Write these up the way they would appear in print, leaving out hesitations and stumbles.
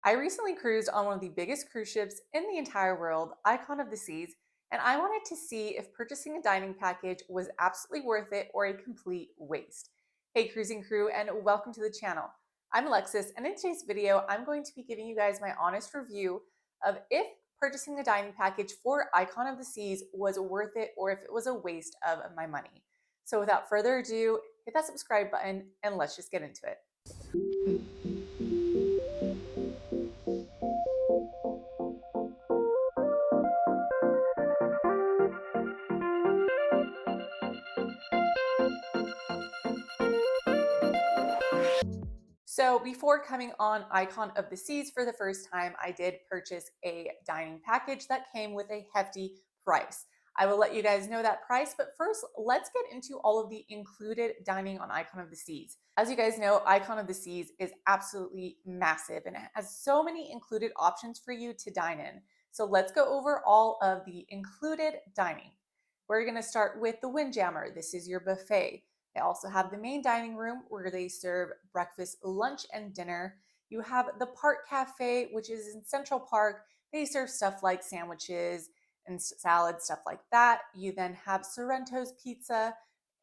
I recently cruised on one of the biggest cruise ships in the entire world, Icon of the Seas, and I wanted to see if purchasing a dining package was absolutely worth it or a complete waste. Hey cruising crew, and welcome to the channel. I'm Alexis, and in today's video, I'm going to be giving you guys my honest review of if purchasing a dining package for Icon of the Seas was worth it or if it was a waste of my money. So without further ado, hit that subscribe button and let's just get into it. So before coming on Icon of the Seas for the first time, I did purchase a dining package that came with a hefty price. I will let you guys know that price, but first let's get into all of the included dining on Icon of the Seas. As you guys know, Icon of the Seas is absolutely massive and it has so many included options for you to dine in. So let's go over all of the included dining. We're gonna start with the Windjammer. This is your buffet. They also have the main dining room where they serve breakfast, lunch, and dinner. You have the Park Cafe, which is in Central Park. They serve stuff like sandwiches and salads, stuff like that. You then have Sorrento's Pizza,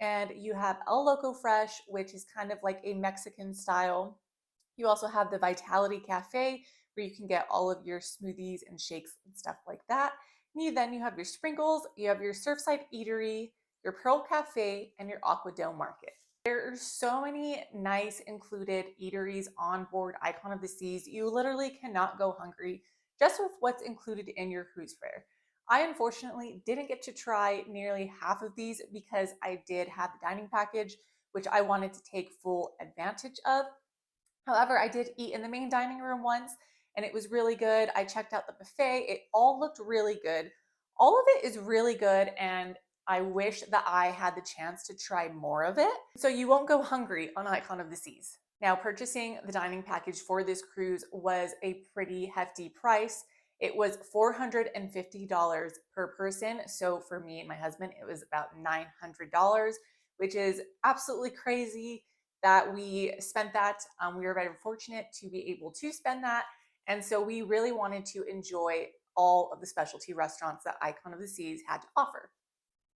and you have El Loco Fresh, which is kind of like a Mexican style. You also have the Vitality Cafe, where you can get all of your smoothies and shakes and stuff like that. Then you have your sprinkles, you have your Surfside Eatery, your Pearl Cafe, and your Aqua Dome Market. There are so many nice included eateries on board Icon of the Seas. You literally cannot go hungry just with what's included in your cruise fare. I unfortunately didn't get to try nearly half of these because I did have the dining package, which I wanted to take full advantage of. However, I did eat in the main dining room once and it was really good. I checked out the buffet. It all looked really good. All of it is really good and I wish that I had the chance to try more of it. So you won't go hungry on Icon of the Seas. Now, purchasing the dining package for this cruise was a pretty hefty price. It was $450 per person. So for me and my husband, it was about $900, which is absolutely crazy that we spent that. We were very fortunate to be able to spend that. And so we really wanted to enjoy all of the specialty restaurants that Icon of the Seas had to offer.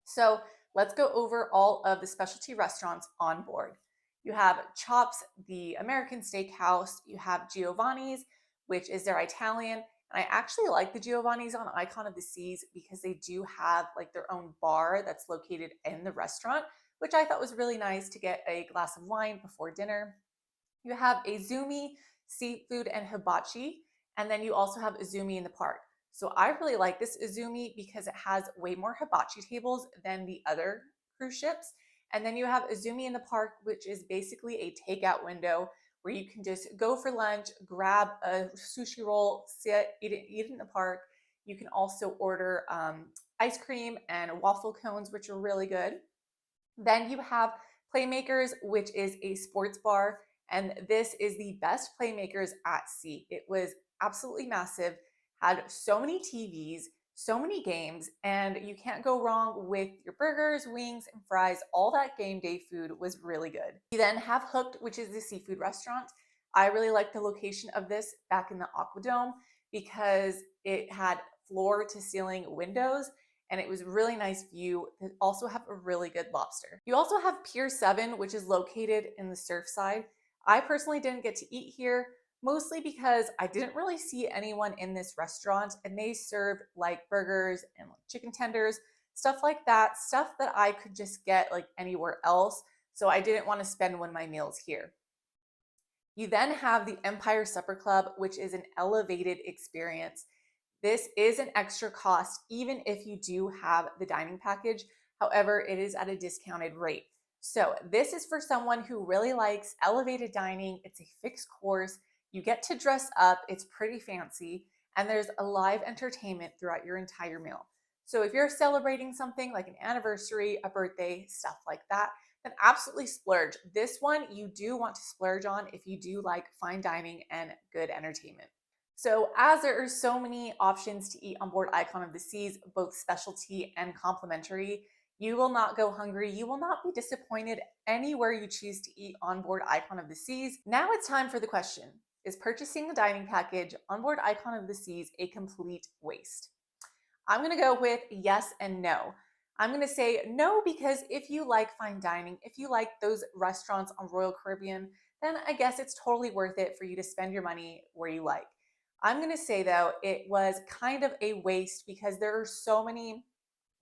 So let's go over all of the specialty restaurants on board. You have Chops, the American Steakhouse. You have Giovanni's, which is their Italian. And I actually like the Giovanni's on Icon of the Seas because they do have like their own bar that's located in the restaurant, which I thought was really nice to get a glass of wine before dinner. You have Izumi Seafood and Hibachi, and then you also have Izumi in the park. So I really like this Izumi because it has way more hibachi tables than the other cruise ships. And then you have Izumi in the park, which is basically a takeout window where you can just go for lunch, grab a sushi roll, sit, eat it in the park. You can also order ice cream and waffle cones, which are really good. Then you have Playmakers, which is a sports bar, and this is the best Playmakers at sea. It was absolutely massive, had so many TVs, so many games, and you can't go wrong with your burgers, wings, and fries. All that game day food was really good. You then have Hooked, which is the seafood restaurant. I really like the location of this back in the Aqua Dome because it had floor to ceiling windows and it was a really nice view. They also have a really good lobster. You also have Pier 7, which is located in the Surfside. I personally didn't get to eat here, mostly because I didn't really see anyone in this restaurant and they served like burgers and like chicken tenders, stuff like that, stuff that I could just get like anywhere else. So I didn't want to spend one of my meals here. You then have the Empire Supper Club, which is an elevated experience. This is an extra cost, even if you do have the dining package. However, it is at a discounted rate. So this is for someone who really likes elevated dining. It's a fixed course. You get to dress up. It's pretty fancy. And there's a live entertainment throughout your entire meal. So if you're celebrating something like an anniversary, a birthday, stuff like that, then absolutely splurge. This one you do want to splurge on if you do like fine dining and good entertainment. So as there are so many options to eat on board Icon of the Seas, both specialty and complimentary, you will not go hungry. You will not be disappointed anywhere you choose to eat on board Icon of the Seas. Now it's time for the question. is purchasing a dining package on board Icon of the Seas a complete waste? I'm going to go with yes and no. I'm going to say no because if you like fine dining, if you like those restaurants on Royal Caribbean, then I guess it's totally worth it for you to spend your money where you like. I'm going to say though, it was kind of a waste because there are so many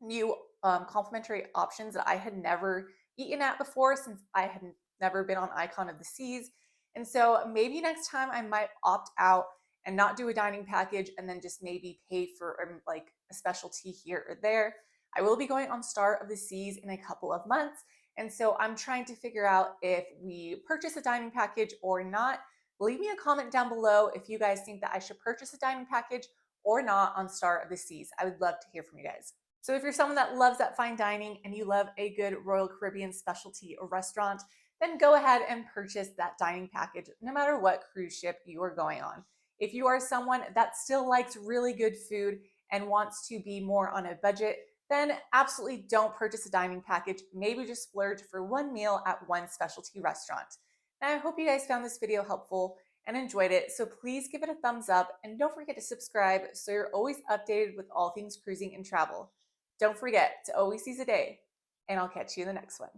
new complimentary options that I had never eaten at before since I had never been on Icon of the Seas. And so maybe next time I might opt out and not do a dining package and then just maybe pay for like a specialty here or there. I will be going on Star of the Seas in a couple of months. And so I'm trying to figure out if we purchase a dining package or not. Leave me a comment down below if you guys think that I should purchase a dining package or not on Star of the Seas. I would love to hear from you guys. So if you're someone that loves that fine dining and you love a good Royal Caribbean specialty or restaurant, then go ahead and purchase that dining package no matter what cruise ship you are going on. If you are someone that still likes really good food and wants to be more on a budget, then absolutely don't purchase a dining package. Maybe just splurge for one meal at one specialty restaurant. Now, I hope you guys found this video helpful and enjoyed it. So please give it a thumbs up and don't forget to subscribe so you're always updated with all things cruising and travel. Don't forget to always seize a day, and I'll catch you in the next one.